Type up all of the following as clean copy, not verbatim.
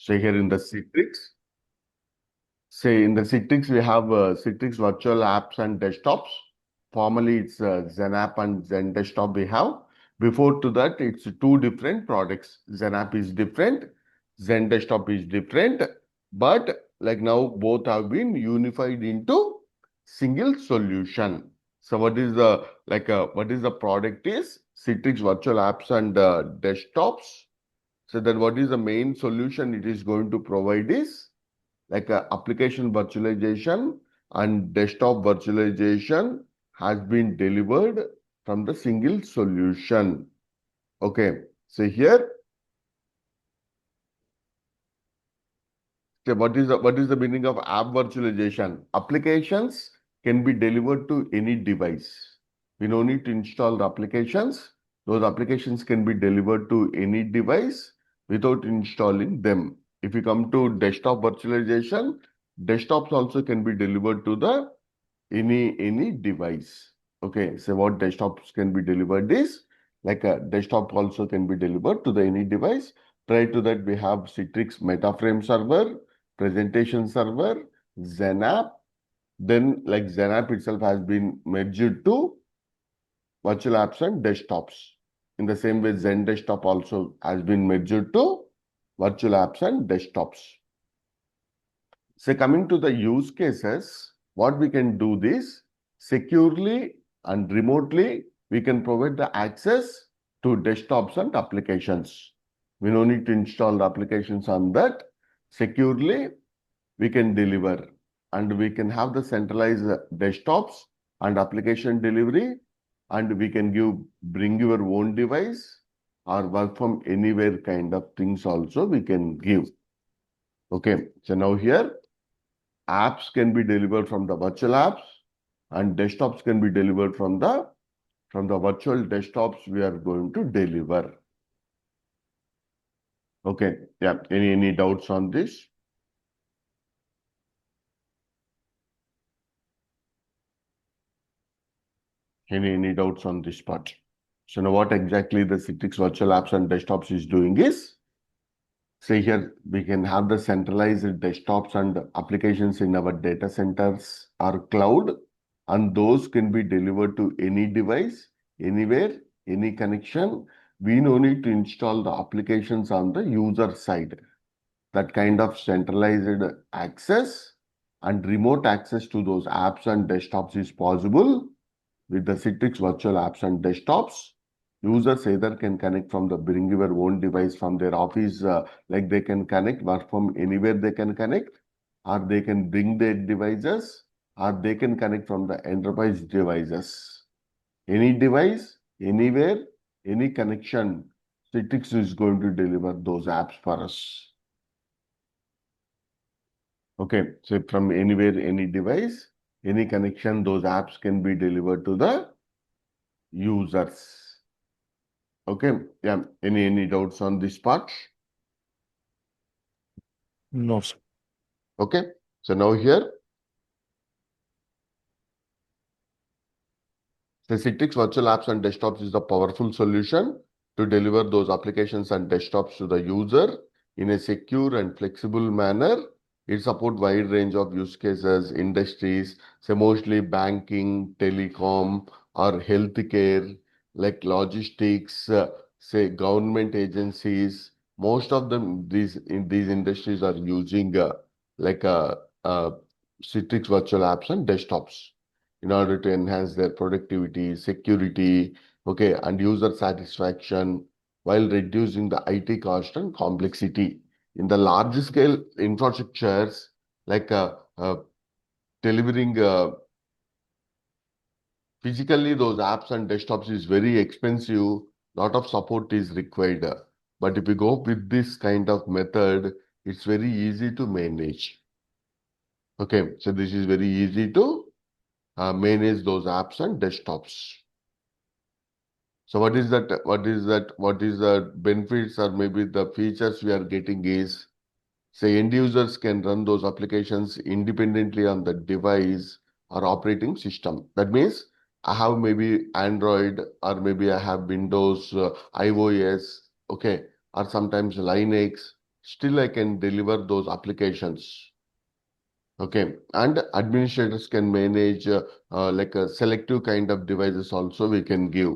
So here in the Citrix, we have Citrix virtual apps and desktops. Formerly, it's Zen app and Zen desktop we have. Before to that, it's two different products. Zen app is different, Zen desktop is different, but like now both have been unified into single solution. So what is the product is Citrix virtual apps and desktops. So then what is the main solution it is going to provide is like application virtualization and desktop virtualization has been delivered from the single solution. Okay, so here, so what is the meaning of app virtualization? Applications can be delivered to any device. We don't need to install the applications. Those applications can be delivered to any device without installing them. If you come to desktop virtualization, desktops also can be delivered to the any device. Okay, so what desktops can be delivered is like a desktop also can be delivered to the any device. Prior to that, we have Citrix MetaFrame server, presentation server, ZenApp. Then like ZenApp itself has been merged to virtual apps and desktops. In the same way, Zen desktop also has been merged to virtual apps and desktops. So coming to the use cases, what we can do this securely and remotely, we can provide the access to desktops and applications. We don't need to install the applications on that. Securely, we can deliver and we can have the centralized desktops and application delivery, and we can bring your own device or work from anywhere kind of things also we can give. Okay, so now here apps can be delivered from the virtual apps and desktops can be delivered from the virtual desktops we are going to deliver. Okay, yeah, any doubts on this? Any doubts on this part? So now what exactly the Citrix virtual apps and desktops is doing is, say here we can have the centralized desktops and applications in our data centers or cloud, and those can be delivered to any device, anywhere, any connection. We no need to install the applications on the user side. That kind of centralized access and remote access to those apps and desktops is possible with the Citrix virtual apps and desktops. Users either can connect from bring your own device from their office, like they can connect, work from anywhere they can connect, or they can bring their devices, or they can connect from the enterprise devices. Any device, anywhere, any connection, Citrix is going to deliver those apps for us. Okay, so from anywhere, any device, any connection, those apps can be delivered to the users. Okay, yeah, any doubts on this part? No, sir. Okay, so now here, the Citrix virtual apps and desktops is the powerful solution to deliver those applications and desktops to the user in a secure and flexible manner. It supports wide range of use cases, industries, so mostly banking, telecom, or healthcare, like logistics, say government agencies. Most of them, these industries are using like Citrix virtual apps and desktops in order to enhance their productivity, security, okay, and user satisfaction while reducing the IT cost and complexity. In the large scale infrastructures, like delivering physically those apps and desktops is very expensive, lot of support is required. But if you go with this kind of method, it's very easy to manage. Okay, so this is very easy to manage those apps and desktops. So what is that? What is the benefits or maybe the features we are getting is, say end users can run those applications independently on the device or operating system. That means I have maybe Android or maybe I have Windows, iOS, okay, or sometimes Linux. still I can deliver those applications. Okay, and administrators can manage like a selective kind of devices also we can give.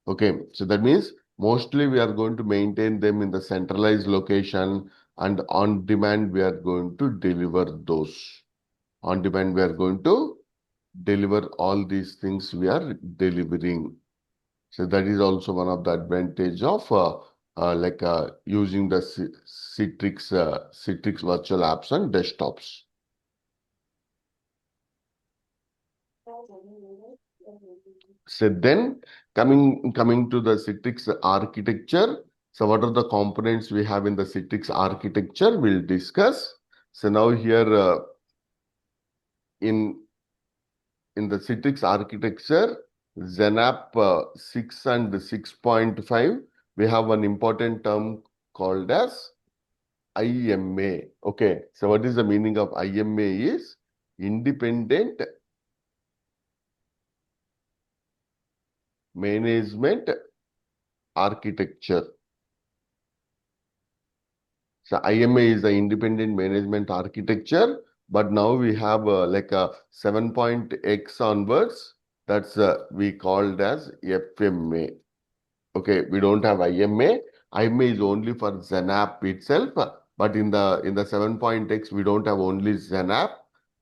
Okay, so that means mostly we are going to maintain them in the centralized location, and on demand we are going to deliver those. On demand we are going to deliver all these things we are delivering. So that is also one of the advantage of using the Citrix virtual apps and desktops. So then coming to the Citrix architecture. So what are the components we have in the Citrix architecture? We'll discuss. So now here in the Citrix architecture, XenApp 6 and 6.5, we have one important term called as IMA. Okay, so what is the meaning of IMA is independent management architecture. So IMA is the independent management architecture, but now we have like a 7.x onwards. That's we called as FMA. Okay, we don't have IMA. IMA is only for XenApp itself, but in the 7.x we don't have only XenApp.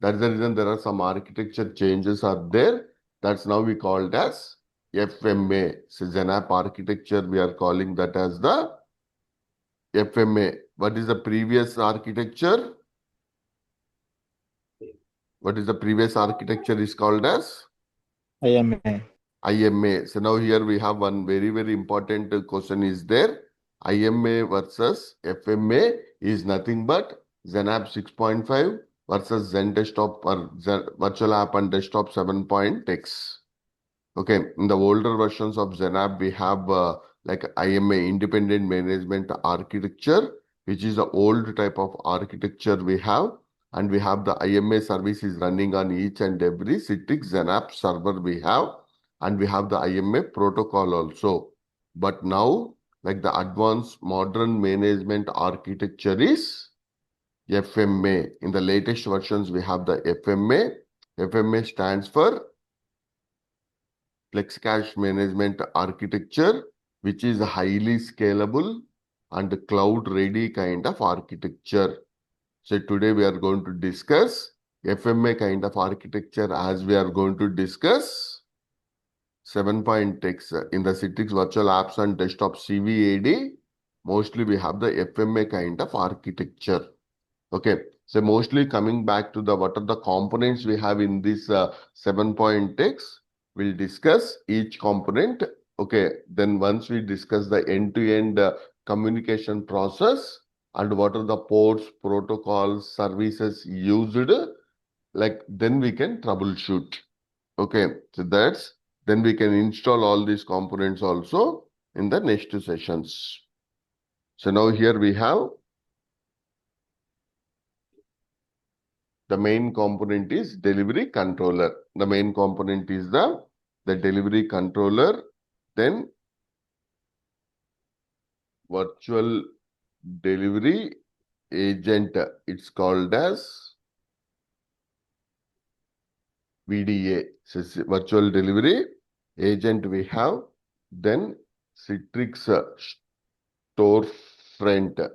That's the reason there are some architecture changes are there. That's now we called as FMA. So XenApp architecture we are calling that as the FMA. What is the previous architecture? What is the previous architecture is called as? IMA. IMA. So now here we have one very, very important question is there. IMA versus FMA is nothing but XenApp 6.5 versus Zen Desktop or Virtual App and Desktop 7.x. Okay, in the older versions of XenApp, we have like IMA, Independent Management Architecture, which is the old type of architecture we have. And we have the IMA services running on each and every Citrix XenApp server we have. And we have the IMA protocol also. But now, like the advanced modern management architecture is FMA. In the latest versions, we have the FMA. FMA stands for FlexCast Management Architecture, which is a highly scalable and cloud-ready kind of architecture. So today we are going to discuss FMA kind of architecture as we are going to discuss 7.x in the Citrix Virtual Apps and Desktop CVAD. Mostly we have the FMA kind of architecture. Okay, so mostly coming back to the what are the components we have in this 7.x. We'll discuss each component. Okay, then once we discuss the end-to-end communication process and what are the ports, protocols, services used, like then we can troubleshoot. Okay, so then we can install all these components also in the next sessions. So now here we have the main component is delivery controller. The main component is the delivery controller. Then virtual delivery agent. It's called as VDA. So virtual delivery agent we have. Then Citrix StoreFront.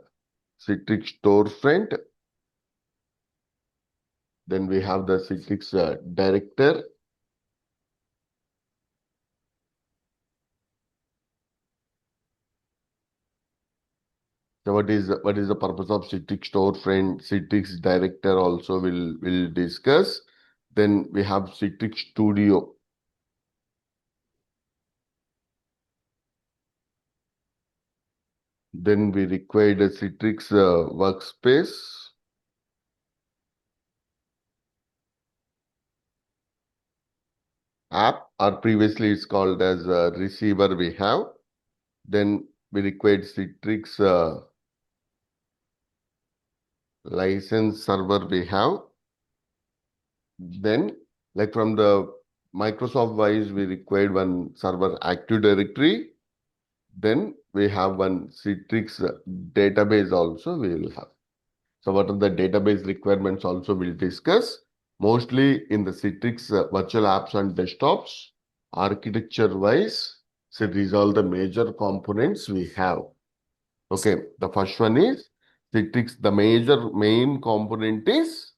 Citrix StoreFront. Then we have the Citrix director. So what is the purpose of Citrix StoreFront? Citrix director also will discuss. Then we have Citrix Studio. Then we required a Citrix workspace. App, or previously it's called as receiver we have. Then we required Citrix license server we have. Then like from the Microsoft wise, we required one server Active Directory. Then we have one Citrix database also we will have. So what are the database requirements also we'll discuss. Mostly in the Citrix virtual apps and desktops, architecture wise. So these are all the major components we have. Okay, the first one is Citrix, the main component is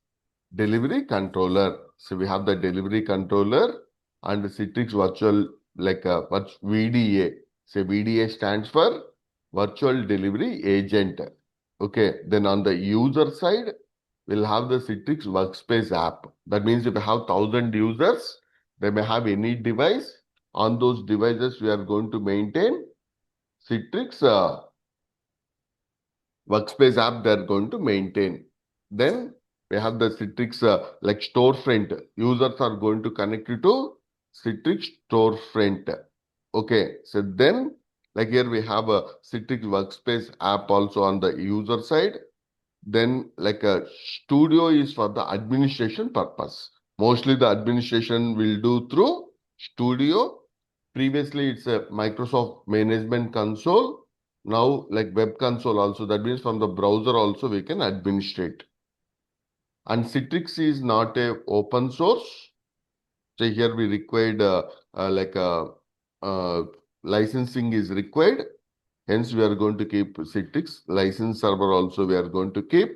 delivery controller. So we have the delivery controller and the Citrix virtual like a VDA. So VDA stands for virtual delivery agent. Okay, then on the user side, we'll have the Citrix workspace app. That means if you have 1,000 users, they may have any device. On those devices, we are going to maintain Citrix workspace app they are going to maintain. Then we have the Citrix like StoreFront. Users are going to connect it to Citrix StoreFront. Okay, so then like here we have a Citrix workspace app also on the user side. Then like a studio is for the administration purpose. Mostly the administration will do through studio. Previously it's a Microsoft Management Console. Now like web console also. That means from the browser also we can administrate. And Citrix is not a open source. So here we required like a licensing is required. Hence we are going to keep Citrix license server also we are going to keep.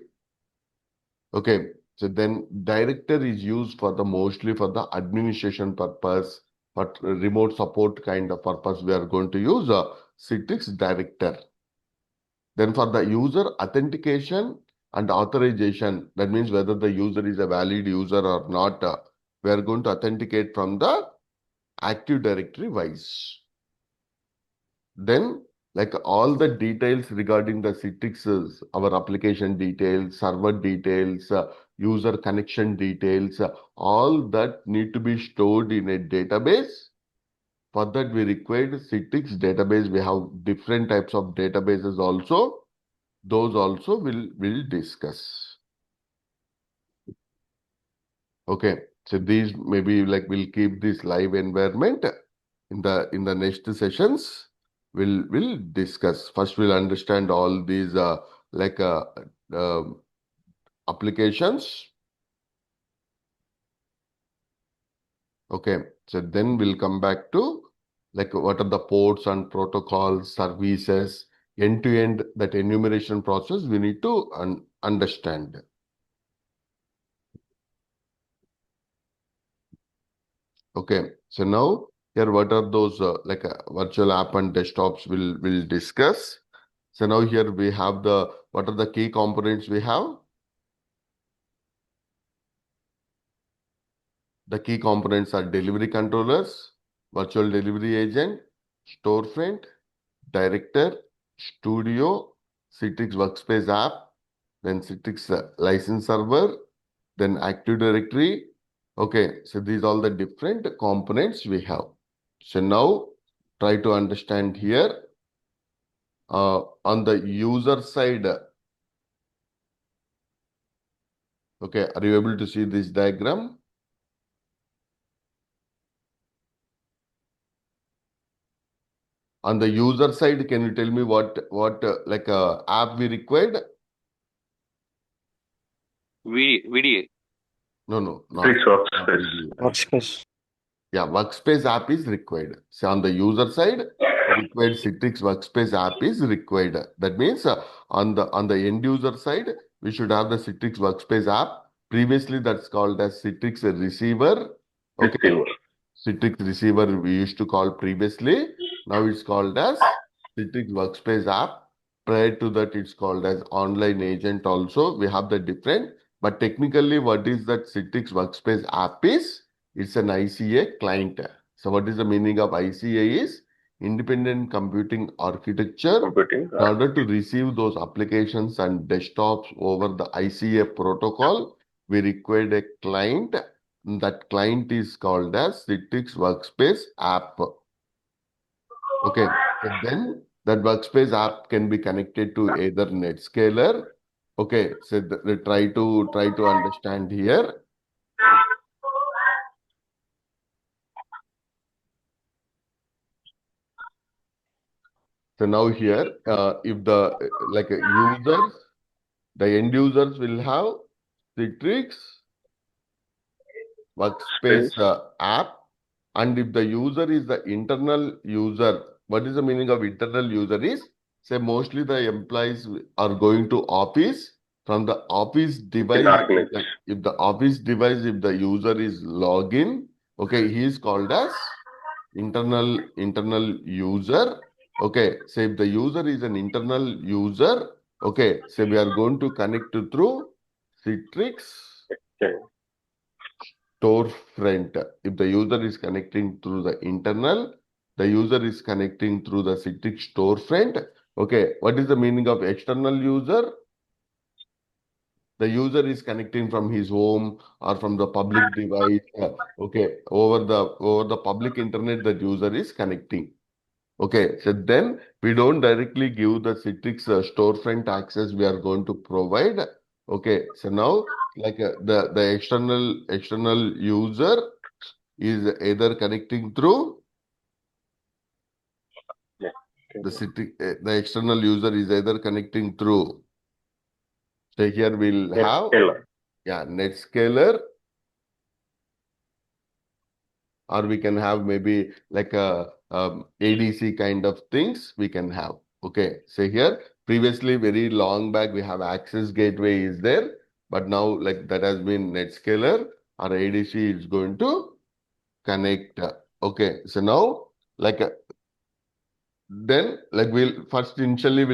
Okay, so then director is used for the mostly for the administration purpose, but remote support kind of purpose we are going to use a Citrix director. Then for the user authentication and authorization, that means whether the user is a valid user or not, we are going to authenticate from the Active Directory wise. Then like all the details regarding the Citrix, our application details, server details, user connection details, all that need to be stored in a database. For that, we required Citrix database. We have different types of databases also. Those also we'll discuss. Okay, so these maybe like we'll keep this live environment in the next sessions. We'll discuss. First, we'll understand all these like uh, applications. Okay, so then we'll come back to like what are the ports and protocols, services, end-to-end that enumeration process we need to understand. Okay, so now here what are those like virtual app and desktops we'll discuss. So now here we have the what are the key components we have. The key components are delivery controllers, virtual delivery agent, storefront, director, studio, Citrix workspace app, then Citrix license server, then Active Directory. Okay, so these are all the different components we have. So now try to understand here on the user side. Okay, are you able to see this diagram? On the user side, can you tell me what like app we required? VDA. No, not Citrix not Workspace. VDA. Workspace. Yeah, workspace app is required. So on the user side, required Citrix workspace app is required. That means on the end user side, we should have the Citrix workspace app. Previously, that's called as Citrix receiver. Okay, Receiver. Citrix receiver we used to call previously. Now it's called as Citrix workspace app. Prior to that, it's called as online agent also. We have the different, but technically, what is that Citrix workspace app is? It's an ICA client. So what is the meaning of ICA is independent computing architecture. Computing. In order to receive those applications and desktops over the ICA protocol, we required a client. That client is called as Citrix Workspace app. Okay, so then that Workspace app can be connected to either NetScaler. Okay, so try to understand here. So now here, if the users, the end users will have Citrix workspace app, and if the user is the internal user, what is the meaning of internal user is, say mostly the employees are going to office. From the office device, if the office device, if the user is login, okay, he is called as internal user. Okay, so if the user is an internal user, okay, so we are going to connect to through Citrix StoreFront. If the user is connecting through the internal, the user is connecting through the Citrix StoreFront. Okay, what is the meaning of external user? The user is connecting from his home or from the public device. Okay, over the public internet, that user is connecting. Okay, so then we don't directly give the Citrix storefront access we are going to provide. Okay, so now the external user is either connecting through the Citrix, the external user is either connecting through. So here we'll have NetScaler, or we can have maybe like a ADC kind of things we can have. Okay, so here previously very long back we have access gateway is there, but now like that has been NetScaler or ADC is going to connect. Okay, so now like then like we'll first initially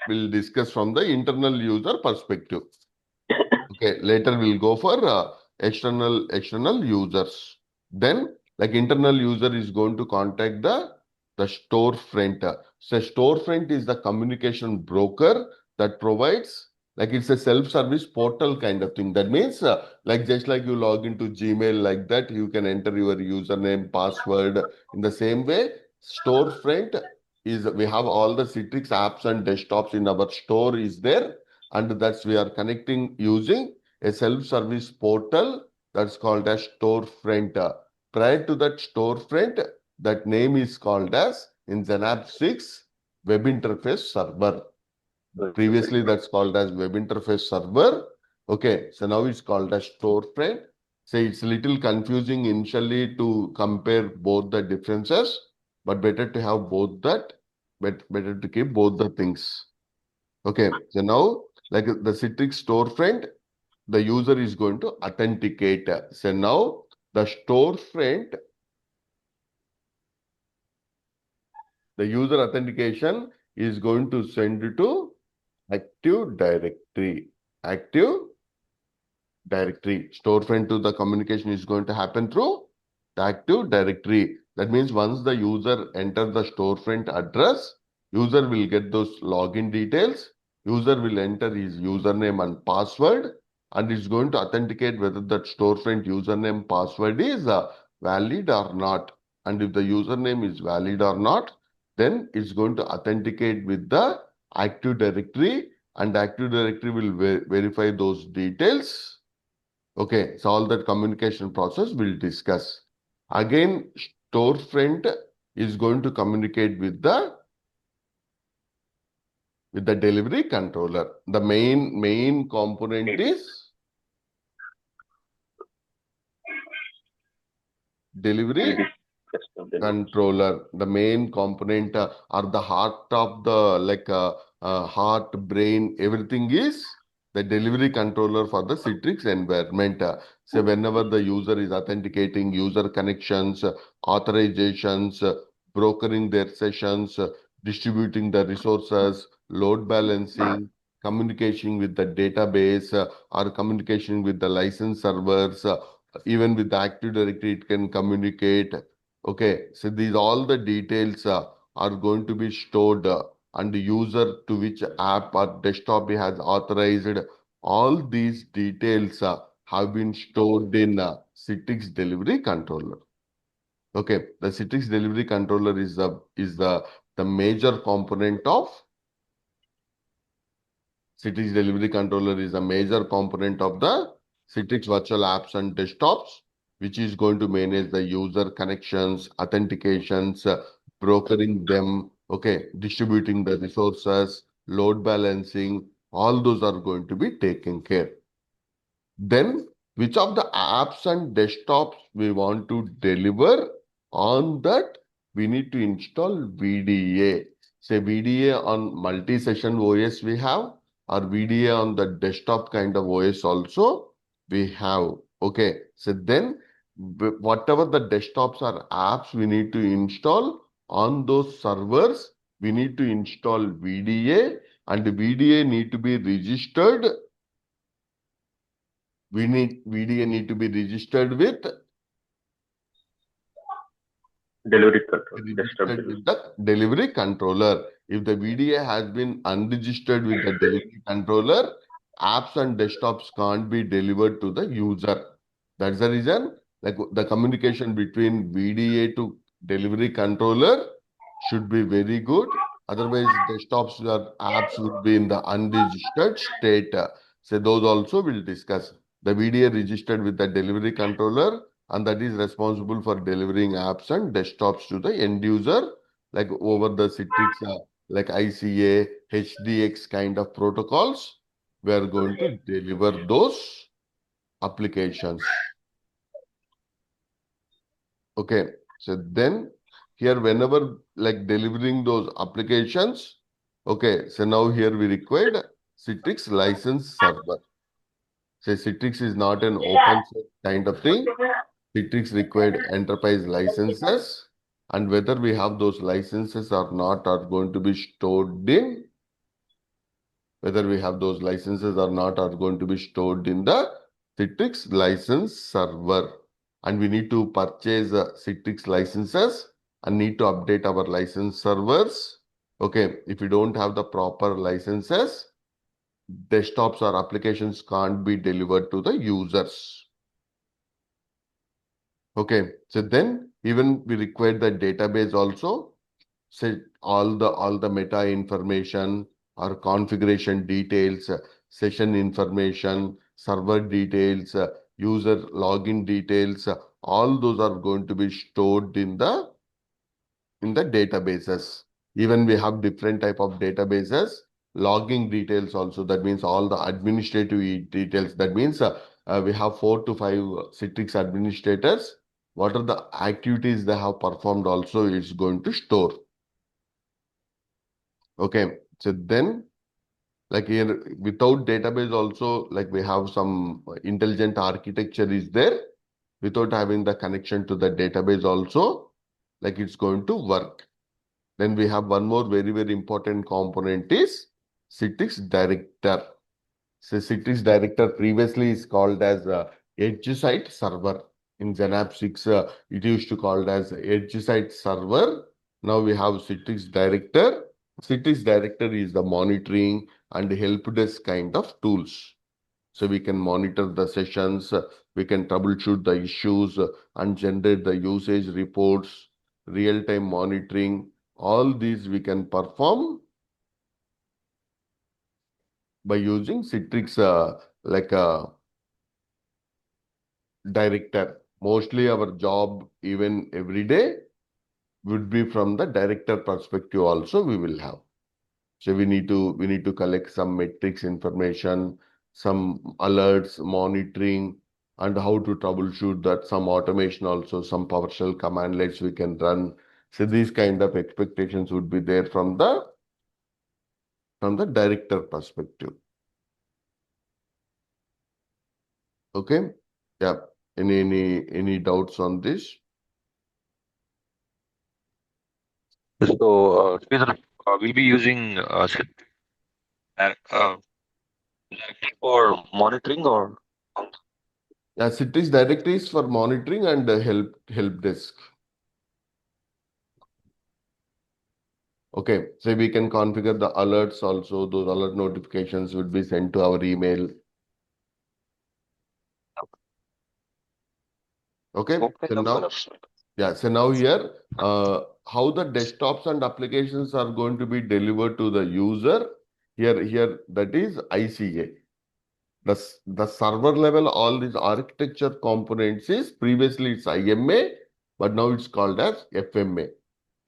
we'll discuss from the internal user perspective. Okay, later we'll go for external users. Then, like internal user is going to contact the storefront. So storefront is the communication broker that provides, like it's a self-service portal kind of thing. That means like just like you log into Gmail like that, you can enter your username, password. In the same way, storefront is we have all the Citrix apps and desktops in our store is there, and that's we are connecting using a self-service portal that's called as StoreFront. Prior to that StoreFront, that name is called as in Xenap 6 Web Interface Server. Previously, that's called as Web Interface Server. Okay, so now it's called as StoreFront. So it's a little confusing initially to compare both the differences, but better to have both that, but better to keep both the things. Okay, so now like the Citrix StoreFront, the user is going to authenticate. So now the storefront, the user authentication is going to send to Active Directory. Active Directory. Storefront to the communication is going to happen through the Active Directory. That means once the user enters the storefront address, user will get those login details. User will enter his username and password, and it's going to authenticate whether that storefront username password is valid or not. And if the username is valid or not, then it's going to authenticate with the Active Directory, and Active Directory will verify those details. Okay, so all that communication process we'll discuss. Again, storefront is going to communicate with the delivery controller. The main component is delivery controller. The main component or the heart of the heart, brain, everything is the delivery controller for the Citrix environment. So whenever the user is authenticating user connections, authorizations, brokering their sessions, distributing the resources, load balancing, communication with the database, or communication with the license servers, even with the Active Directory, it can communicate. Okay, so these all the details are going to be stored and the user to which app or desktop he has authorized. All these details have been stored in Citrix Delivery Controller. Okay, the Citrix Delivery Controller is the major component of Citrix Delivery Controller is a major component of the Citrix virtual apps and desktops, which is going to manage the user connections, authentications, brokering them, Okay, distributing the resources, load balancing, all those are going to be taken care. Then, which of the apps and desktops we want to deliver on that, we need to install VDA. Say VDA on multi-session OS we have, or VDA on the desktop kind of OS also we have. Okay, so then whatever the desktops or apps we need to install on those servers, we need to install VDA, and the VDA need to be registered. VDA need to be registered with Delivery control, desktop registered delivery. with the delivery controller. If the VDA has been unregistered with the delivery controller, apps and desktops can't be delivered to the user. That's the reason, like the communication between VDA to delivery controller should be very good. Otherwise, desktops or apps will be in the unregistered state. So those also we'll discuss. The VDA registered with the delivery controller, and that is responsible for delivering apps and desktops to the end user, like over the Citrix, like ICA, HDX kind of protocols. We are going to deliver those applications. Okay, so then here whenever like delivering those applications, okay, so now here we required Citrix license server. So Citrix is not an open source kind of thing. Citrix required enterprise licenses, and whether we have those licenses or not are going to be stored in, whether we have those licenses or not are going to be stored in the Citrix license server. And we need to purchase Citrix licenses and need to update our license servers. Okay, if we don't have the proper licenses, desktops or applications can't be delivered to the users. Okay, so then even we require the database also. Say all the meta information or configuration details, session information, server details, user login details, all those are going to be stored in the databases. Even we have different type of databases, logging details also. That means all the administrative details. That means we have 4 to 5 Citrix administrators. What are the activities they have performed also it's going to store. Okay, so then like here without database also, like we have some intelligent architecture is there. Without having the connection to the database also, like it's going to work. Then we have one more very, very important component is Citrix Director. So Citrix Director previously is called as Edge Site Server. In Xenap 6, it used to called as Edge Site Server. Now we have Citrix Director. Citrix Director is the monitoring and help desk kind of tools. So we can monitor the sessions, we can troubleshoot the issues and generate the usage reports, real-time monitoring. All these we can perform by using Citrix like a director. Mostly our job, even every day, would be from the director perspective also we will have. So we need to collect some metrics information, some alerts, monitoring, and how to troubleshoot that, some automation also, some PowerShell commandlets we can run. So these kind of expectations would be there from the director perspective. Okay. Yeah. Any doubts on this? So, Sridhar, we'll be using directly for monitoring or Yeah, Citrix directories for monitoring and help desk. Okay, so we can configure the alerts also. Those alert notifications would be sent to our email. Okay, what so kind of now, alerts? yeah, so now here, how the desktops and applications are going to be delivered to the user. Here that is ICA. The server level, all these architecture components is previously it's IMA, but now it's called as FMA.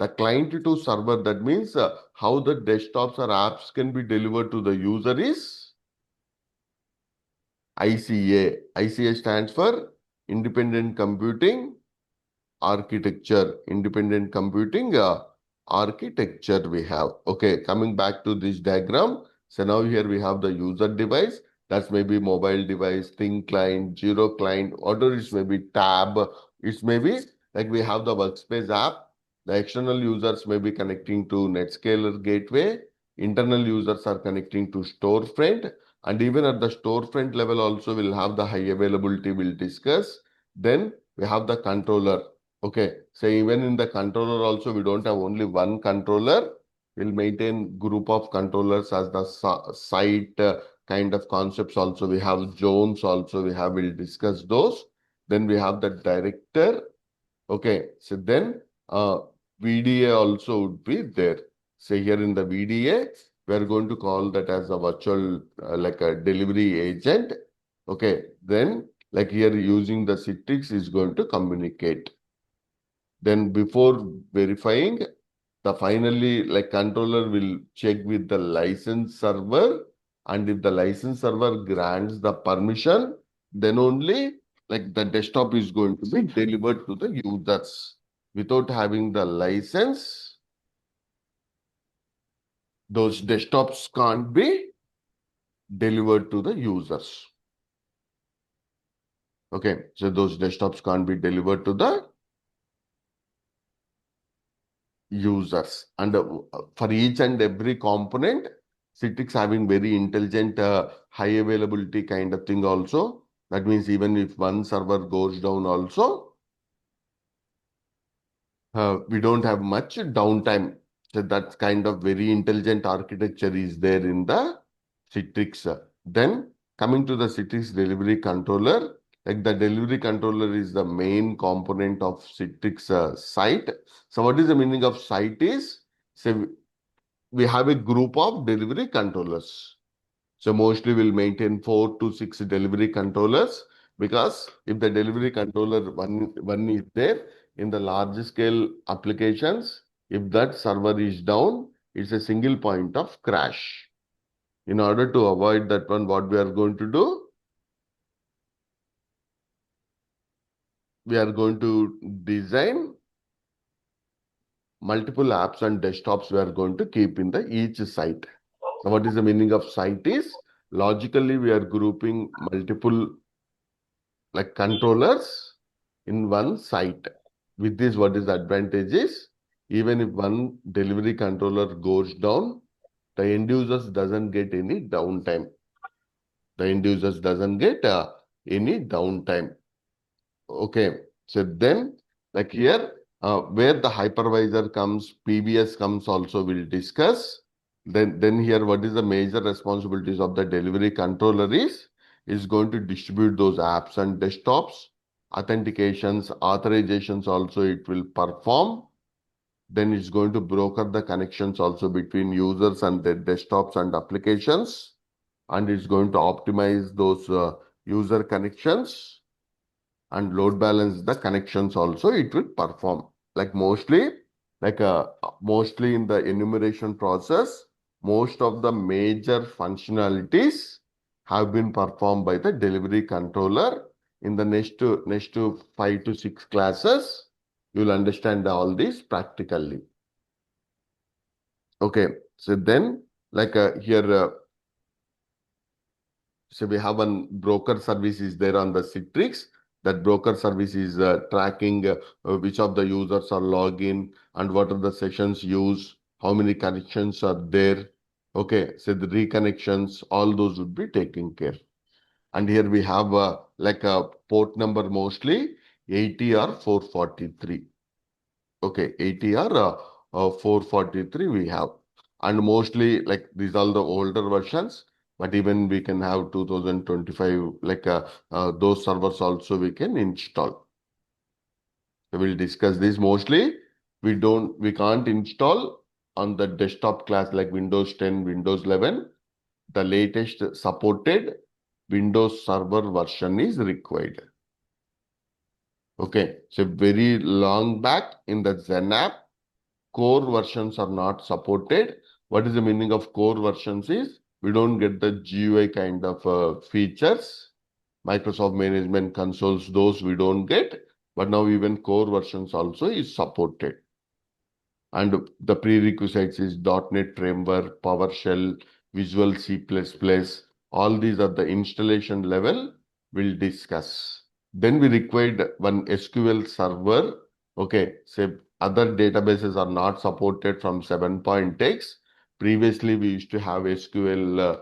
The client to server, that means how the desktops or apps can be delivered to the user is ICA. ICA stands for Independent Computing Architecture. Independent Computing Architecture we have. Okay, coming back to this diagram. So now here we have the user device. That's maybe mobile device, thin client, zero client, order is maybe tab. It's maybe like we have the workspace app. The external users may be connecting to NetScaler gateway. Internal users are connecting to StoreFront. And even at the StoreFront level also we'll have the high availability we'll discuss. Then we have the controller. Okay, so even in the controller also, we don't have only one controller. We'll maintain group of controllers as the site kind of concepts also. We have zones also. We'll discuss those. Then we have the director. Okay, so then VDA also would be there. So here in the VDA, we are going to call that as a virtual like a delivery agent. Okay, then like here using the Citrix is going to communicate. Then before verifying, the finally like controller will check with the license server, and if the license server grants the permission, then only like the desktop is going to be delivered to the users. Without having the license, those desktops can't be delivered to the users. Okay, so those desktops can't be delivered to the users. And for each and every component, Citrix having very intelligent high availability kind of thing also. That means even if one server goes down also, we don't have much downtime. So that kind of very intelligent architecture is there in the Citrix. Then coming to the Citrix delivery controller, like the delivery controller is the main component of Citrix site. So what is the meaning of site is, say we have a group of delivery controllers. So mostly we'll maintain 4 to 6 delivery controllers, because if the delivery controller one is there in the large scale applications, if that server is down, it's a single point of crash. In order to avoid that one, what we are going to do? We are going to design multiple apps and desktops we are going to keep in the each site. Now, what is the meaning of site is, logically we are grouping multiple like controllers in one site. With this, what is the advantage is, even if one delivery controller goes down, the end users doesn't get any downtime. The end users doesn't get any downtime. Okay, so then like here, where the hypervisor comes, PBS comes also we'll discuss. Then here, what is the major responsibilities of the delivery controller is going to distribute those apps and desktops, authentications, authorizations also it will perform. Then it's going to broker the connections also between users and their desktops and applications. And it's going to optimize those user connections and load balance the connections also it will perform. Like mostly in the enumeration process, most of the major functionalities have been performed by the delivery controller. In the next 5 to 6 classes, you'll understand all this practically. Okay, so then like here so we have one broker service is there on the Citrix. That broker service is tracking which of the users are login and what are the sessions used, how many connections are there. Okay, so the reconnections, all those would be taken care. And here we have like a port number mostly 80 or 443. Okay, 80 or 443 we have. And mostly like these are the older versions, but even we can have 2025, like those servers also we can install. So we'll discuss this. Mostly we can't install on the desktop class like Windows 10, Windows 11. The latest supported Windows Server version is required. Okay, so very long back in the Zen app, core versions are not supported. What is the meaning of core versions is we don't get the GUI kind of features, Microsoft Management Consoles, those we don't get. But now even core versions also is supported. And the prerequisites is .NET Framework, PowerShell, Visual C++. All these are the installation level we'll discuss. Then we required one SQL server. Okay, say other databases are not supported from 7.x. Previously, we used to have SQL,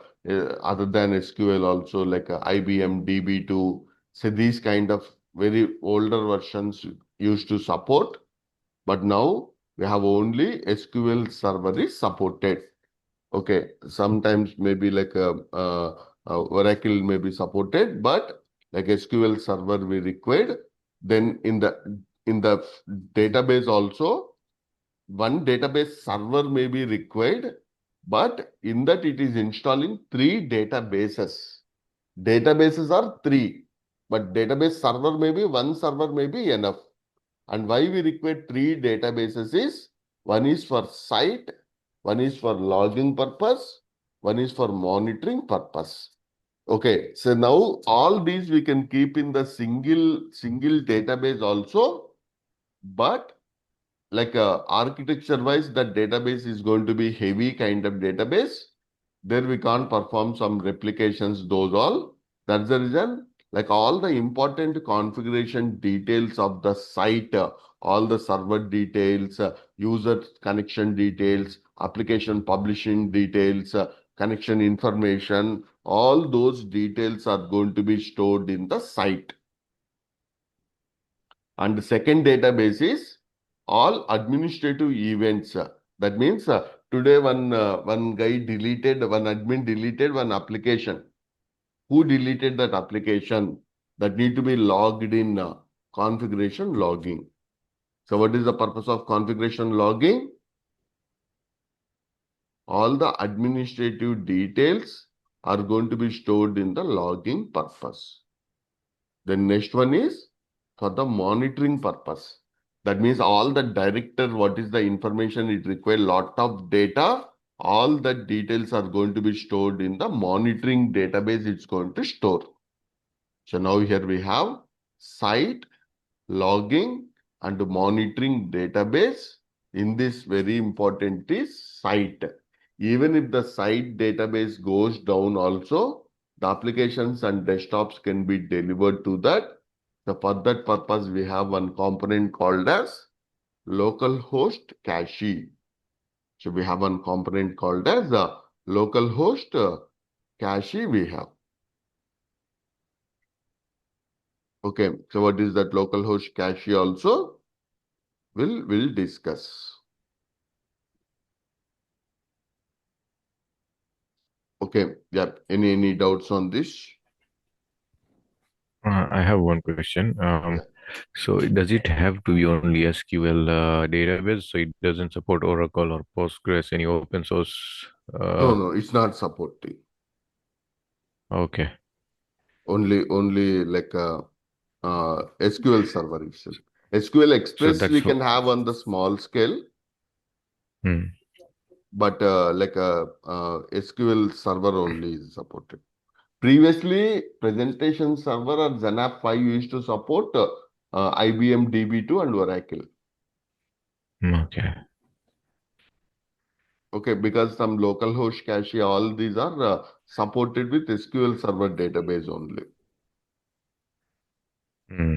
other than SQL also like IBM DB2. So these kind of very older versions used to support. But now we have only SQL server is supported. Okay, sometimes maybe like Oracle may be supported, but like SQL server we required. Then in the database also, one database server may be required, but in that it is installing 3 databases. Databases are 3, but database server may be one server may be enough. And why we require 3 databases is one is for site, one is for logging purpose, one is for monitoring purpose. Okay, so now all these we can keep in the single database also, but like architecture wise, that database is going to be heavy kind of database. There we can't perform some replications, those all. That's the reason, like all the important configuration details of the site, all the server details, user connection details, application publishing details, connection information, all those details are going to be stored in the site. And the second database is all administrative events. That means today one admin deleted one application. Who deleted that application? That need to be logged in configuration logging. So what is the purpose of configuration logging? All the administrative details are going to be stored in the logging purpose. The next one is for the monitoring purpose. That means all the director, what is the information it requires, lot of data, all the details are going to be stored in the monitoring database it's going to store. So now here we have site, logging and monitoring database. In this very important is site. Even if the site database goes down also, the applications and desktops can be delivered to that. So for that purpose, we have one component called as localhost cache. So we have one component called as localhost cache we have. Okay, so what is that localhost cache also? We'll discuss. Okay, yeah. Any doubts on this? I have one question. Yeah. So does it have to be only SQL database? So it doesn't support Oracle or Postgres, any open source? No, it's not supporting. Okay. Only like a SQL server itself. SQL So Express we that's can have on the small scale, but like a SQL server only is supported. Previously, presentation server or XANAP 5 used to support IBM DB2 and Oracle. okay. Okay, because some local host cache, all these are supported with SQL Server database only.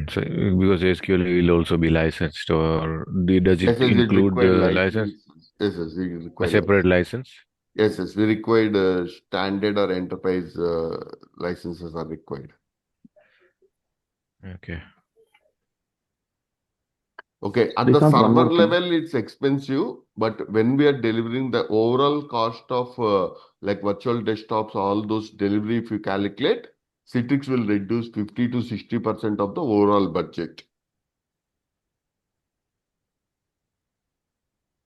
So because SQL will also be licensed, or does Yes, it yes, it include required the license, license. Yes, yes, we a required separate license? Yes, yes, we required standard or enterprise licenses are required. Okay. Okay, at the Srikant, one server more thing. level, it's expensive, but when we are delivering the overall cost of like virtual desktops, all those delivery, if you calculate, Citrix will reduce 50 to 60% of the overall budget.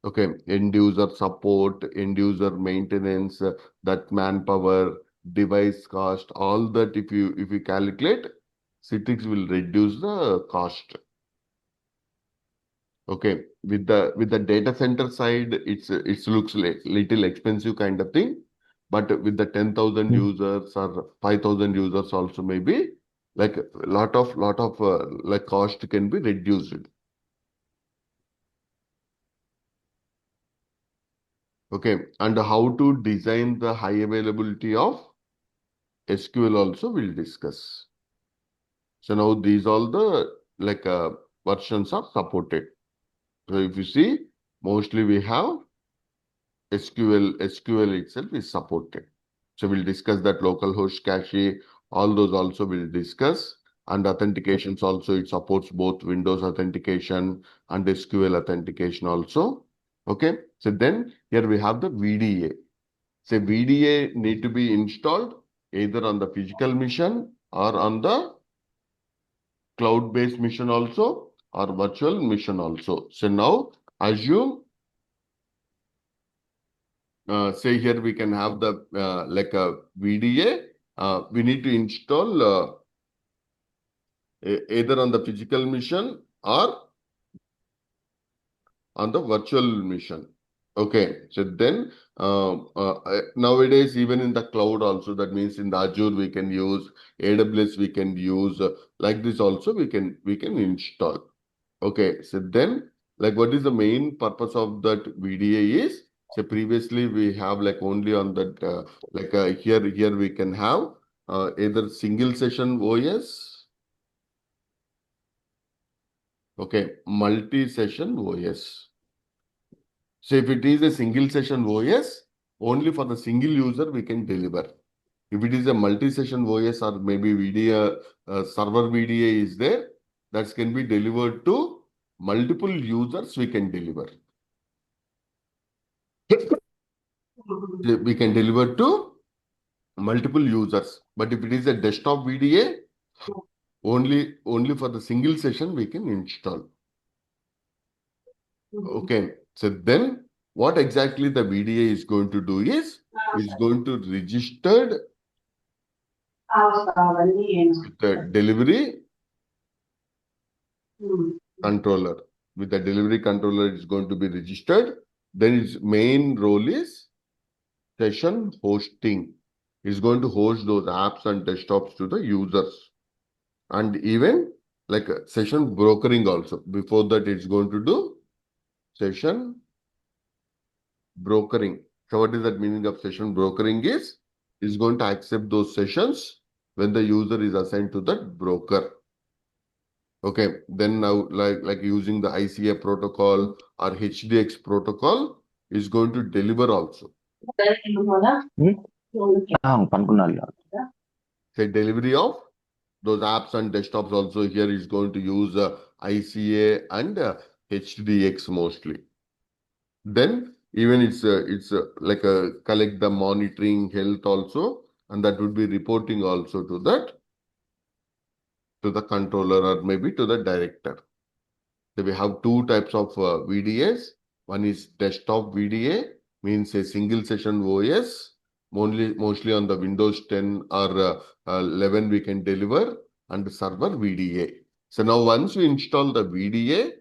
Okay, end user support, end user maintenance, that manpower, device cost, all that if you calculate, Citrix will reduce the cost. Okay, with the data center side, it looks like little expensive kind of thing, but with the 10,000 users or 5,000 users also maybe like a lot of like cost can be reduced. Okay, and how to design the high availability of SQL also we'll discuss. So now these all the like versions are supported. So if you see, mostly we have SQL itself is supported. So we'll discuss that local host cache, all those also we'll discuss. And authentications also, it supports both Windows authentication and SQL authentication also. Okay, so then here we have the VDA. So VDA need to be installed either on the physical machine or on the cloud-based machine also or virtual machine also. So now assume say here we can have the like a VDA. We need to install either on the physical machine or on the virtual machine. Okay, so then nowadays even in the cloud also, that means in the Azure we can use, AWS we can use, like this also we can install. Okay, so then like what is the main purpose of that VDA is? So previously we have like only on that here we can have either single session OS, okay, multi-session OS. So if it is a single session OS, only for the single user we can deliver. If it is a multi-session OS or maybe VDA, server VDA is there, that can be delivered to multiple users we can deliver. We can deliver to multiple users. But if it is a desktop VDA, only for the single session we can install. Okay. So then what exactly the VDA is going to do is going to register the delivery controller. With the delivery controller, it's going to be registered. Then its main role is session hosting. It's going to host those apps and desktops to the users. And even like a session brokering also. Before that, it's going to do session brokering. So what is that meaning of session brokering is? Is going to accept those sessions when the user is assigned to that broker. Okay, then now like using the ICA protocol or HDX protocol is going to deliver also. Say delivery of those apps and desktops also here is going to use ICA and HDX mostly. Then even it's like a collect the monitoring health also, and that would be reporting also to that, to the controller or maybe to the director. So we have two types of VDAs. One is desktop VDA, means a single session OS, mostly on the Windows 10 or 11 we can deliver, and server VDA. So now once we install the VDA,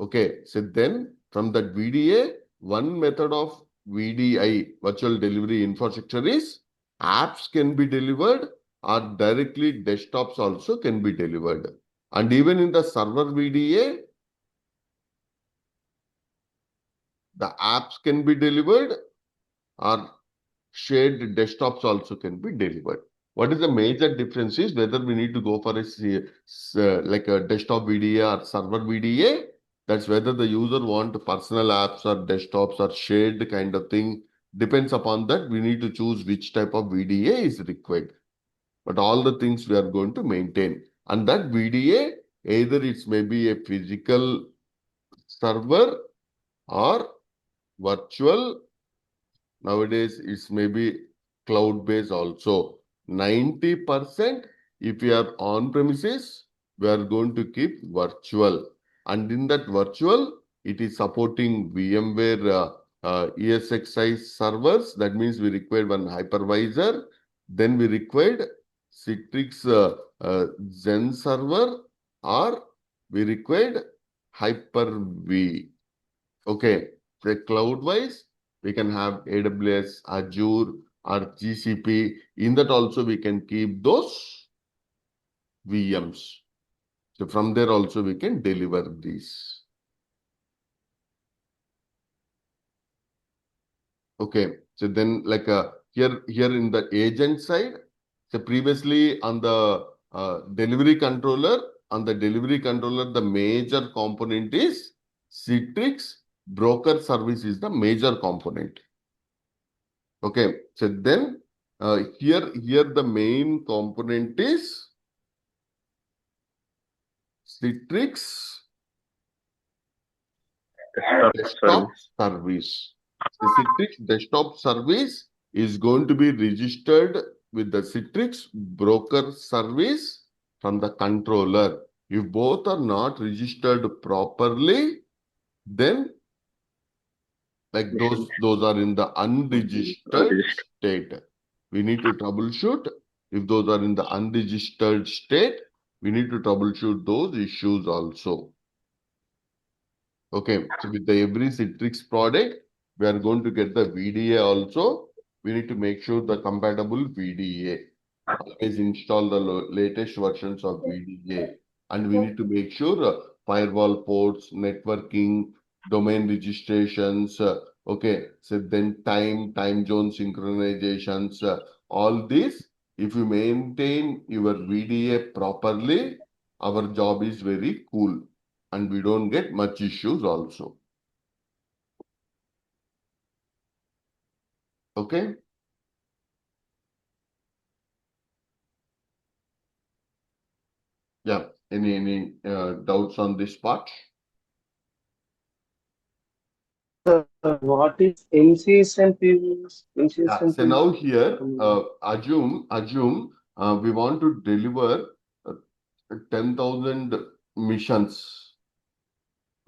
okay, so then from that VDA, one method of VDI, virtual delivery infrastructure, is apps can be delivered or directly desktops also can be delivered. And even in the server VDA, the apps can be delivered or shared desktops also can be delivered. What is the major difference is whether we need to go for like a desktop VDA or server VDA. That's whether the user want personal apps or desktops or shared kind of thing. Depends upon that. We need to choose which type of VDA is required. But all the things we are going to maintain. And that VDA, either it's maybe a physical server or virtual. Nowadays it's maybe cloud based also. 90% if we are on premises, we are going to keep virtual, and in that virtual it is supporting VMware ESXi servers. That means we require one hypervisor, then we required Citrix Zen server, or we required Hyper-V. Okay, so cloud-wise, we can have AWS, Azure, or GCP. In that also, we can keep those VMs. So from there also, we can deliver these. Okay, so then like here in the agent side, so previously on the delivery controller, the major component is Citrix broker service is the major component. Okay, so then here the main component is Citrix desktop service. The Citrix desktop service is going to be registered with the Citrix broker service from the controller. If both are not registered properly, then like those are in the unregistered state. We need to troubleshoot. If those are in the unregistered state, we need to troubleshoot those issues also. Okay, so with the every Citrix product, we are going to get the VDA also. We need to make sure the compatible VDA. Always install the latest versions of VDA. And we need to make sure firewall ports, networking, domain registrations, okay, so then time zone synchronizations, all this, if you maintain your VDA properly, our job is very cool and we don't get much issues also. Okay. Yeah. Any doubts on this part? What is MCS and PVS? MCS and So now here, PVS? assume we want to deliver 10,000 missions.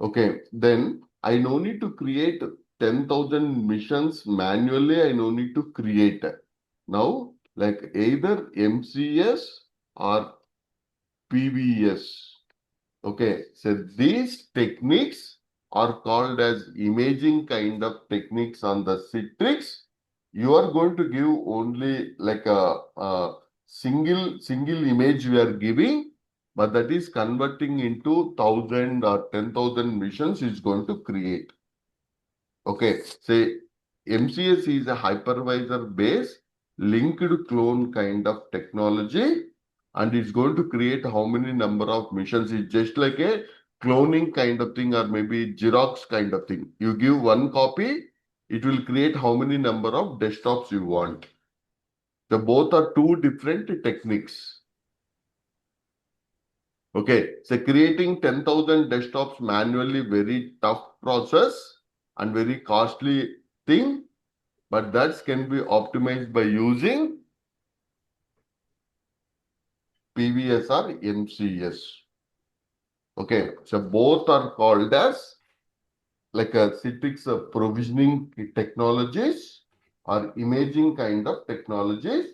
Okay, then I no need to create 10,000 missions manually. I no need to create. Now, like either MCS or PVS. Okay, so these techniques are called as imaging kind of techniques on the Citrix. You are going to give only like a single image we are giving, but that is converting into 1,000 or 10,000 missions is going to create. Okay, say MCS is a hypervisor based linked clone kind of technology, and it's going to create how many number of missions. It's just like a cloning kind of thing, or maybe Xerox kind of thing. You give one copy, it will create how many number of desktops you want. So both are two different techniques. Okay, so creating 10,000 desktops manually, very tough process and very costly thing, but that can be optimized by using PVS or MCS. Okay, so both are called as like a Citrix provisioning technologies or imaging kind of technologies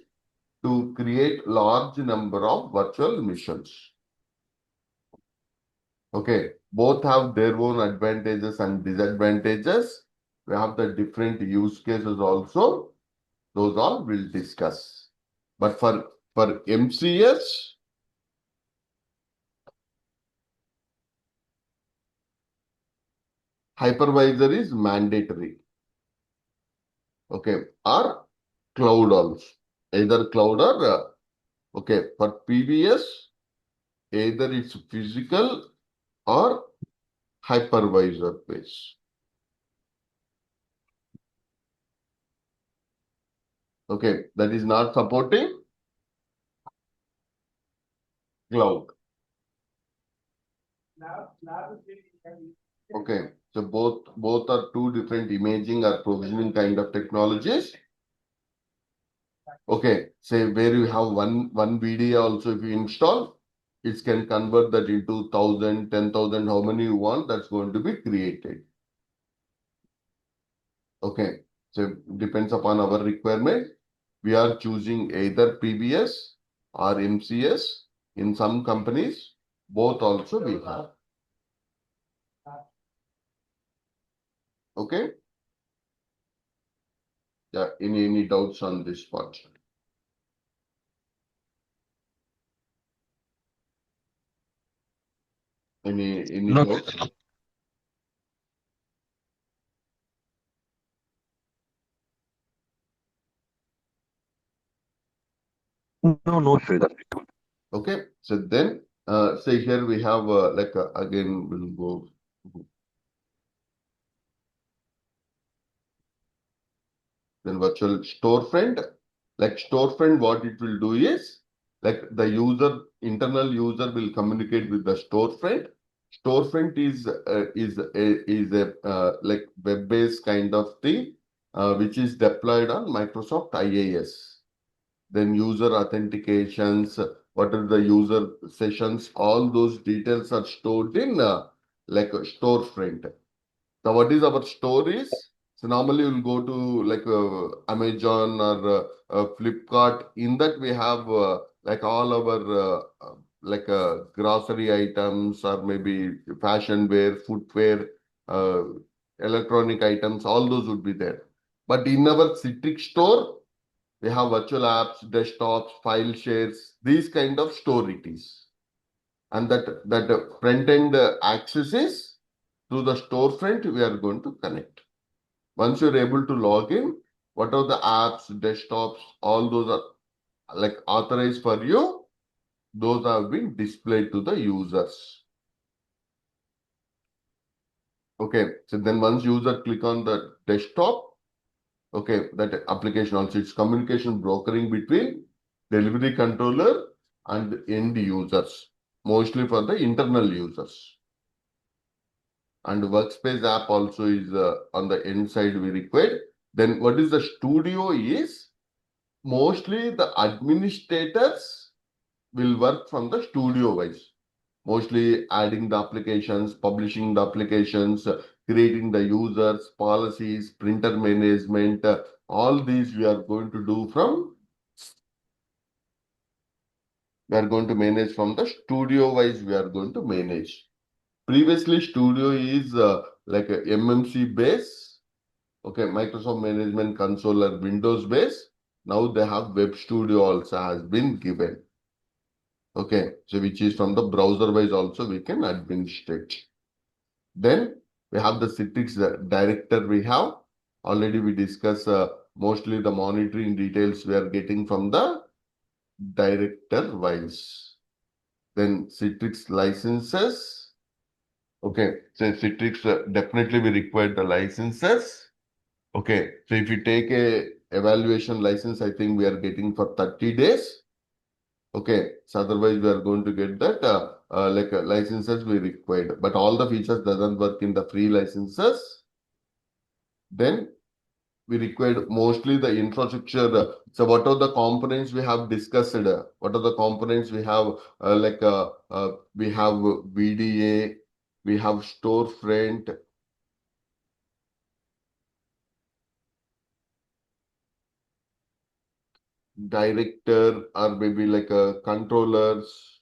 to create large number of virtual machines. Okay, both have their own advantages and disadvantages. We have the different use cases also. Those all we'll discuss. But for MCS, hypervisor is mandatory. Okay, or cloud also. Either cloud or, okay, for PBS, either it's physical or hypervisor based. Okay, that is not supporting cloud. Okay, so both are two different imaging or provisioning kind of technologies. Okay, say where you have one VDA also, if you install, it can convert that into 1,000, 10,000, how many you want, that's going to be created. Okay, so depends upon our requirement. We are choosing either PBS or MCS. In some companies, both also we have. Okay. Yeah. Any doubts on this part? Any No, doubts? no, Sridhar. Okay. So then, say here we have again we'll go. Then virtual storefront, like storefront, what it will do is like the internal user will communicate with the storefront. Storefront is a like web-based kind of thing, which is deployed on Microsoft IaaS. Then user authentications, what are the user sessions, all those details are stored in like a storefront. So what is our store is? So normally we'll go to like Amazon or Flipkart. In that we have like all our grocery items or maybe fashion wear, footwear, uh, electronic items. All those would be there. But in our Citrix store, we have virtual apps, desktops, file shares. These kind of store it is, and that front end access is through the storefront we are going to connect. Once you're able to log in, what are the apps, desktops, all those are like authorized for you, those have been displayed to the users. Okay, so then once user click on the desktop, okay, that application also, it's communication brokering between delivery controller and end users, mostly for the internal users. And workspace app also is on the end side we require. Then what is the studio is mostly the administrators will work from the studio wise, mostly adding the applications, publishing the applications, creating the users, policies, printer management, all these we are going to do from, we are going to manage from the studio wise, we are going to manage. Previously, studio is like a MMC base, okay, Microsoft Management Console or Windows base. Now they have Web Studio also has been given. Okay, so which is from the browser wise also we can administrate. Then we have the Citrix director we have. Already we discussed mostly the monitoring details we are getting from the director wise. Then Citrix licenses. Okay, so Citrix definitely we require the licenses. Okay, so if you take a evaluation license, I think we are getting for 30 days. Okay, so otherwise we are going to get that licenses we required, but all the features doesn't work in the free licenses. Then we required mostly the infrastructure. So what are the components we have discussed? What are the components we have? We have VDA, we have storefront, director, or maybe like controllers,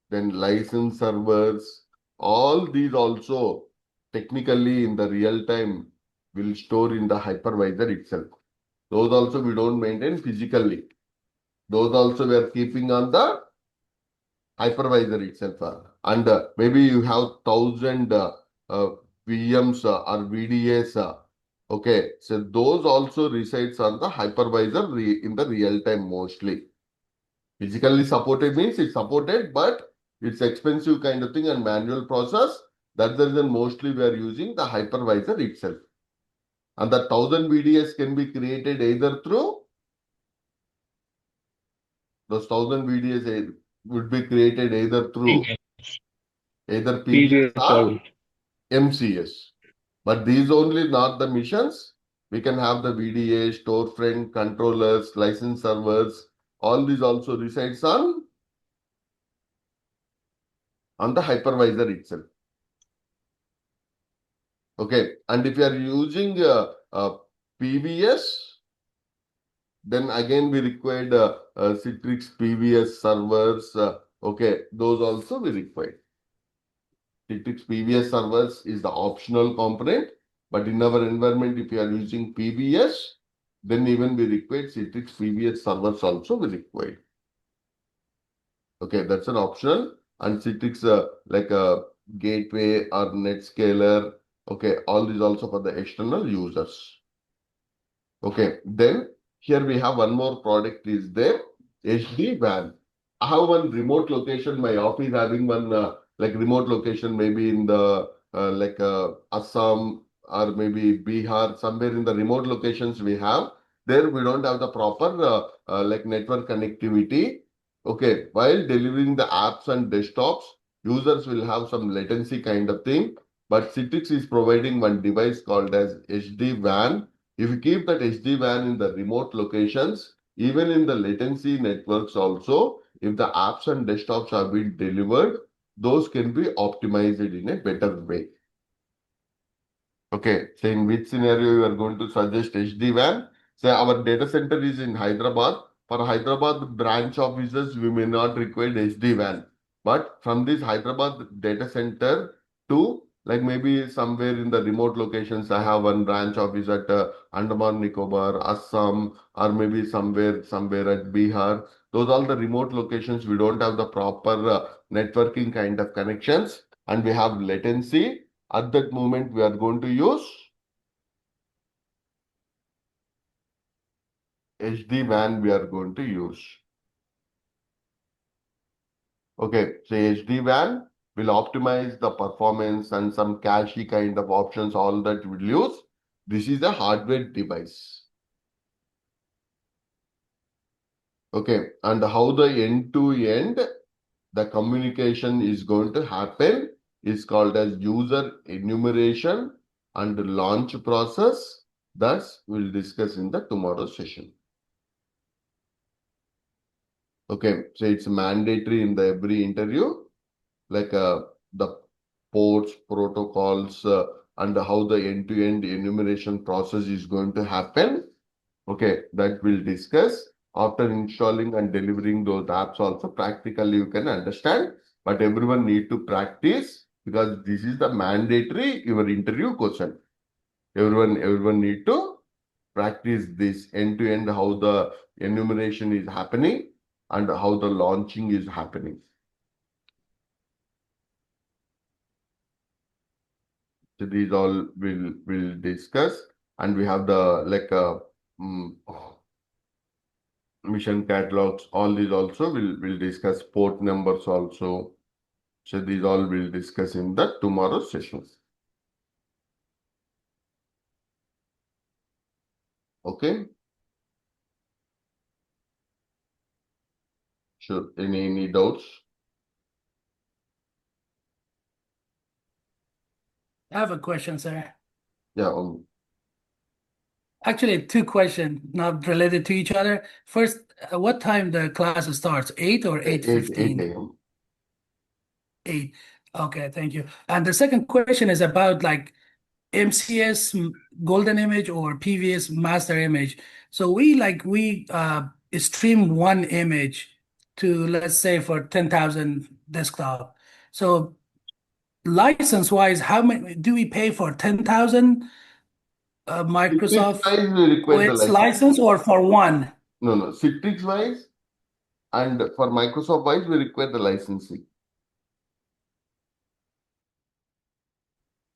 then license servers. All these also technically in the real time will store in the hypervisor itself. Those also we don't maintain physically. Those also we are keeping on the hypervisor itself. And maybe you have 1,000 VMs or VDAs. Okay, so those also resides on the hypervisor in the real time mostly. Physically supported means it's supported, but it's expensive kind of thing and manual process. That's the reason mostly we are using the hypervisor itself. And the 1,000 VDS can be created either through those 1,000 VDS would be created either through either PBS PBS or or MCS. But these only not the missions. We can have the VDA, storefront, controllers, license servers. All these also resides on the hypervisor itself. Okay, and if you are using PBS, then again we required Citrix PBS servers. Okay, those also we required. Citrix PBS servers is the optional component. But in our environment, if you are using PVS, then even we require Citrix PVS servers also we require. Okay, that's an optional. And Citrix like a gateway or NetScaler. Okay, all these also for the external users. Okay, then here we have one more product is there, SD-WAN. I have one remote location. My office having one like remote location, maybe in the Assam or maybe Bihar, somewhere in the remote locations we have. There we don't have the proper like network connectivity. Okay, while delivering the apps and desktops, users will have some latency kind of thing. But Citrix is providing one device called as SD-WAN. If you keep that SD-WAN in the remote locations, even in the latency networks also, if the apps and desktops are being delivered, those can be optimized in a better way. Okay, so in which scenario you are going to suggest SD-WAN? Say our data center is in Hyderabad. For Hyderabad branch offices, we may not require SD-WAN. But from this Hyderabad data center to like maybe somewhere in the remote locations, I have one branch office at Andaman Nicobar, Assam, or maybe somewhere at Bihar. Those are the remote locations. We don't have the proper networking kind of connections, and we have latency. At that moment, we are going to use SD-WAN. We are going to use. Okay, so SD-WAN will optimize the performance and some cache kind of options, all that we'll use. This is a hardware device. Okay, and how the end-to-end the communication is going to happen is called as user enumeration and launch process. That's we'll discuss in the tomorrow session. Okay, so it's mandatory in the every interview, like the ports, protocols, and how the end-to-end enumeration process is going to happen. Okay, that we'll discuss. After installing and delivering those apps also, practically you can understand, but everyone need to practice because this is the mandatory your interview question. Everyone need to practice this end-to-end, how the enumeration is happening and how the launching is happening. So these all will discuss, and we have the like mission catalogs. All these also will discuss port numbers also. So these all will discuss in the tomorrow sessions. Okay. Sure. Any doubts? I have a question, sir. Yeah. Actually, two questions, not related to each other. First, what time the class starts? 8 or 8:15? 8 a.m. 8. Okay, thank you. And the second question is about like MCS golden image or PVS master image. So we stream one image to, let's say, for 10,000 desktop. So license wise, how many do we pay for 10,000 Microsoft Citrix-wise, we require the OS license. license or for one? No. Citrix-wise and for Microsoft-wise, we require the licensing.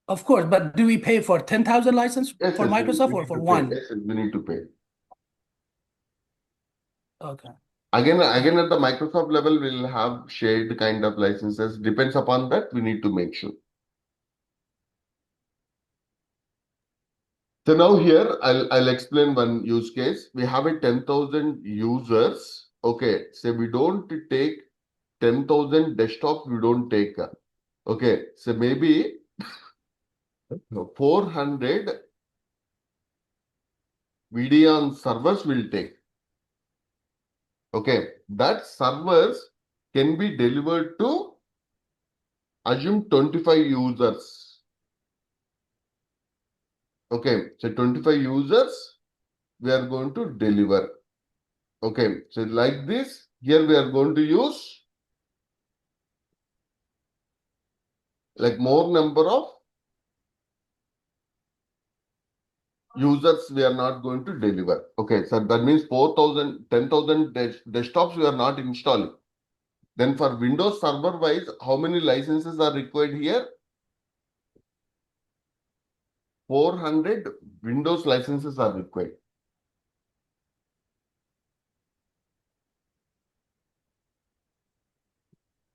Of course, but do we pay for 10,000 license Yes, for yes, Microsoft we or need for to pay. one? Yes, we need to pay. Okay. Again, at the Microsoft level, we'll have shared kind of licenses. Depends upon that, we need to make sure. So now here, I'll explain one use case. We have a 10,000 users. Okay, so we don't take 10,000 desktops, we don't take. Okay, so maybe 400 VDAs servers will take. Okay, that servers can be delivered to assume 25 users. Okay, so 25 users we are going to deliver. Okay, so like this, here we are going to use like more number of users we are not going to deliver. Okay, so that means 4,000, 10,000 desktops we are not installing. Then for Windows server wise, how many licenses are required here? 400 Windows licenses are required.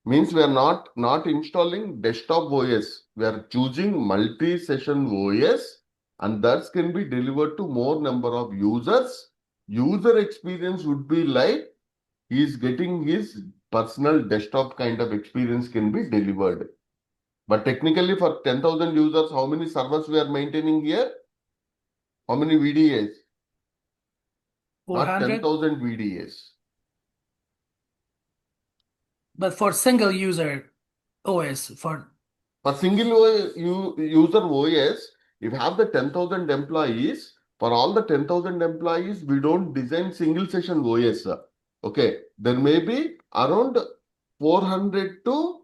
Means we are not installing desktop OS. We are choosing multi-session OS, and that can be delivered to more number of users. User experience would be like he is getting his personal desktop kind of experience can be delivered. But technically for 10,000 users, how many servers we are maintaining here? How many VDAs? Not 400, 10,000 VDAs. but for single user OS for For single user OS, if you have the 10,000 employees, for all the 10,000 employees, we don't design single session OS. Okay, there may be around 400 to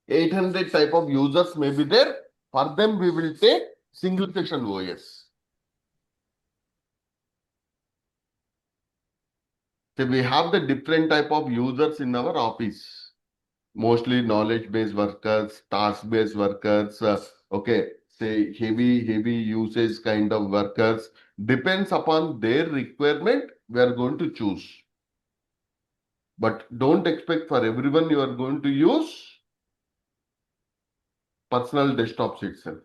800 type of users may be there. For them, we will take single session OS. So we have the different type of users in our office. Mostly knowledge-based workers, task-based workers, okay, say heavy usage kind of workers. Depends upon their requirement, we are going to choose. But don't expect for everyone you are going to use personal desktops itself.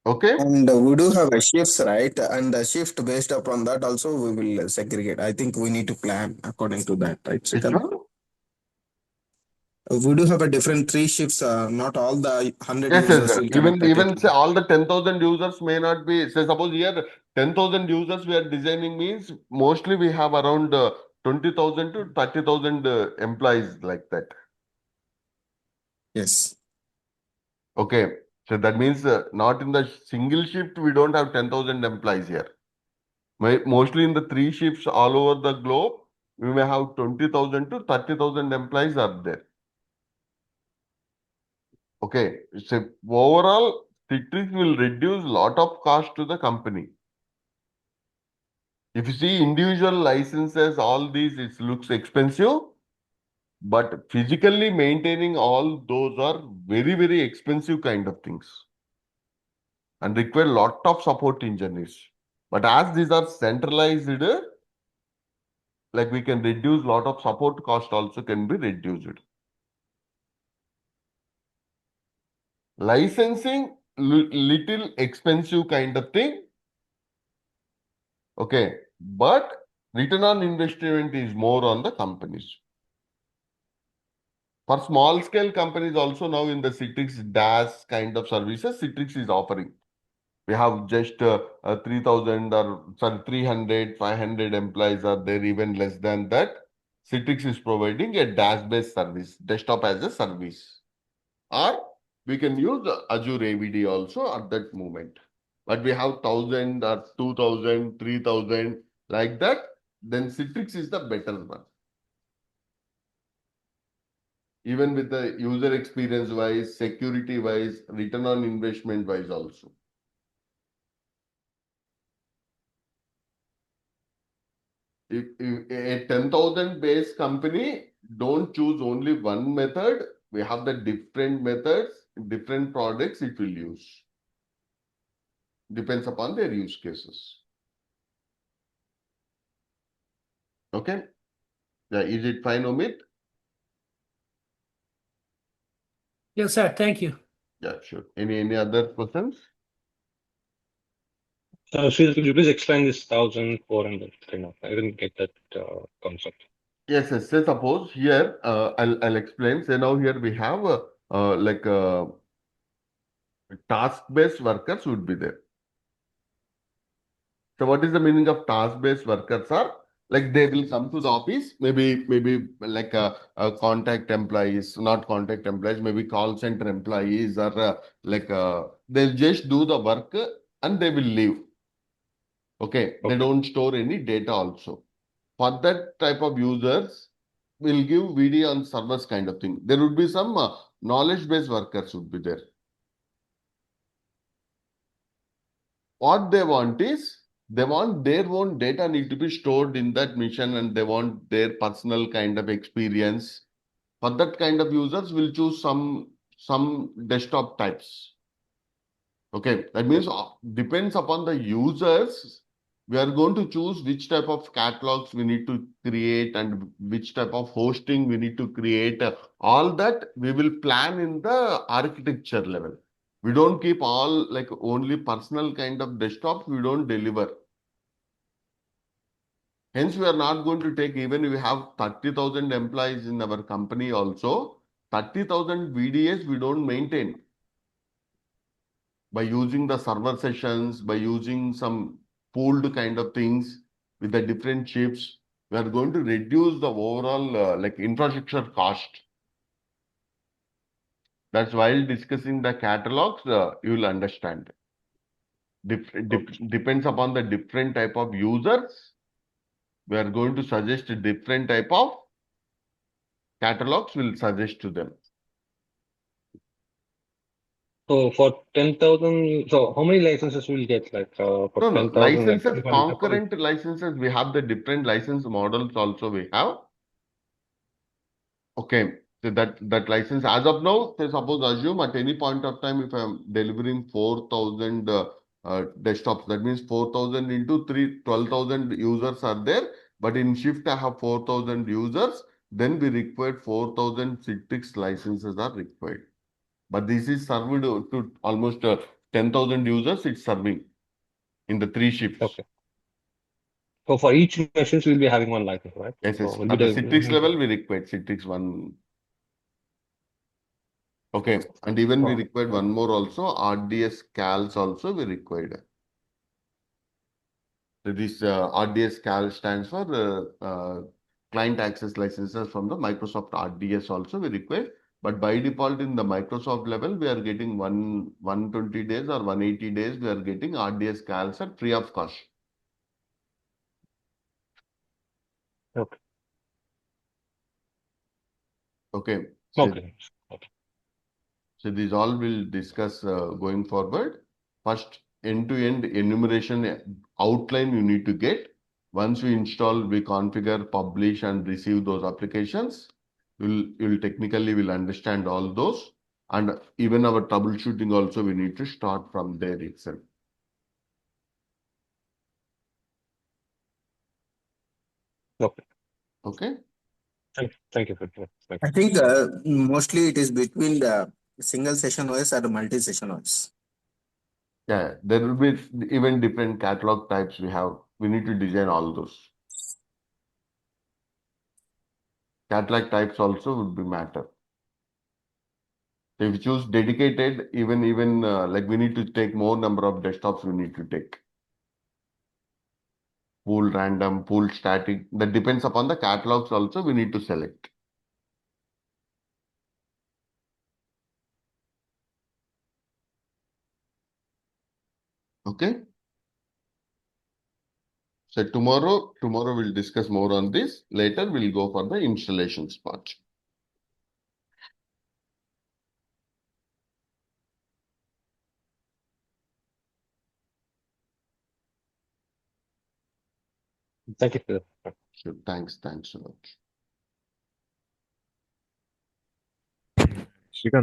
Okay? And we do have a shifts, right? And the shift based upon that also we will segregate. I think we need to plan according to that, right, Which Sikal? one? We do have a different three shifts. Not all the 100 Yes, users will connect at a even say time. all the 10,000 users may not be, say suppose here 10,000 users we are designing means mostly we have around 20,000 to 30,000 employees like that. Yes. Okay, so that means not in the single shift we don't have 10,000 employees here. Mostly in the three shifts all over the globe, we may have 20,000 to 30,000 employees are there. Okay, so overall, Citrix will reduce lot of cost to the company. If you see individual licenses, all these, it looks expensive, but physically maintaining all those are very, very expensive kind of things and require lot of support engineers. But as these are centralized, like we can reduce lot of support cost also can be reduced. Licensing, little expensive kind of thing. Okay, but return on investment is more on the companies. For small scale companies also now in the Citrix DaaS kind of services, Citrix is offering. We have just 3,000 or sorry, 300, 500 employees are there, even less than that. Citrix is providing a DaaS-based service, desktop as a service. Or we can use Azure AVD also at that moment. But we have 1,000 or 2,000, 3,000 like that, then Citrix is the better one. Even with the user experience wise, security wise, return on investment wise also. If a 10,000 base company, don't choose only one method. We have the different methods, different products it will use. Depends upon their use cases. Okay. Yeah, is it fine, Omid? yes, sir. Thank you. Yeah, sure. Any other questions? Sridhar, could you please explain this 1,400 kind of? I didn't get that concept. Yes, yes. Say suppose here, I'll explain. Say now here we have like task-based workers would be there. So what is the meaning of task-based workers are? Like they will come to the office, maybe like contact employees, not contact employees, maybe call center employees or they'll just do the work and they will leave. Okay, they Okay. don't store any data also. For that type of users, will give VDA on servers kind of thing. There would be some knowledge-based workers would be there. What they want is, they want their own data need to be stored in that mission, and they want their personal kind of experience. For that kind of users, we'll choose some desktop types. Okay, that means depends upon the users. We are going to choose which type of catalogs we need to create and which type of hosting we need to create. All that we will plan in the architecture level. We don't keep all like only personal kind of desktops, we don't deliver. Hence, we are not going to take, even if we have 30,000 employees in our company also, 30,000 VDAs we don't maintain. By using the server sessions, by using some pooled kind of things with the different chips, we are going to reduce the overall like infrastructure cost. That's while discussing the catalogs, you will understand. Depends upon the different type of users. We are going to suggest a different type of catalogs. We'll suggest to them. So for 10,000, so how many licenses will get like for No, 10,000? licenses, Like, concurrent licenses, we have the different license models also we have. Okay, so that license as of now, say suppose assume at any point of time, if I'm delivering 4,000 desktops, that means 4,000 into 12,000 users are there. But in shift, I have 4,000 users. Then we require 4,000 Citrix licenses are required. But this is served to almost 10,000 users. It's serving in the 3 shifts. okay. So for each machines, we'll be having one license, right? Yes, So yes. we'll At be the Citrix level, we require Citrix one. Okay, and even we required one more also, RDS CALs also we required. So this RDS CAL stands for client access licenses from the Microsoft RDS also we require. But by default in the Microsoft level, we are getting 120 days or 180 days, we are getting RDS CALs at free of cost. Okay. Okay. So, Okay. so these all we'll discuss going forward. First, end-to-end enumeration outline you need to get. Once we install, we configure, publish, and receive those applications. You'll technically will understand all those. And even our troubleshooting also, we need to start from there itself. Okay. Okay. Thank you for that. Thank I you. think mostly it is between the single session OS or the multi-session OS. Yeah, there will be even different catalog types we have. We need to design all those. Catalog types also would be matter. So if you choose dedicated, even like we need to take more number of desktops we need to take. Pool random, pool static. That depends upon the catalogs also we need to select. Okay. So tomorrow we'll discuss more on this. Later we'll go for the installations part. Thank you for that. Sure. Thanks a lot. Shrikant,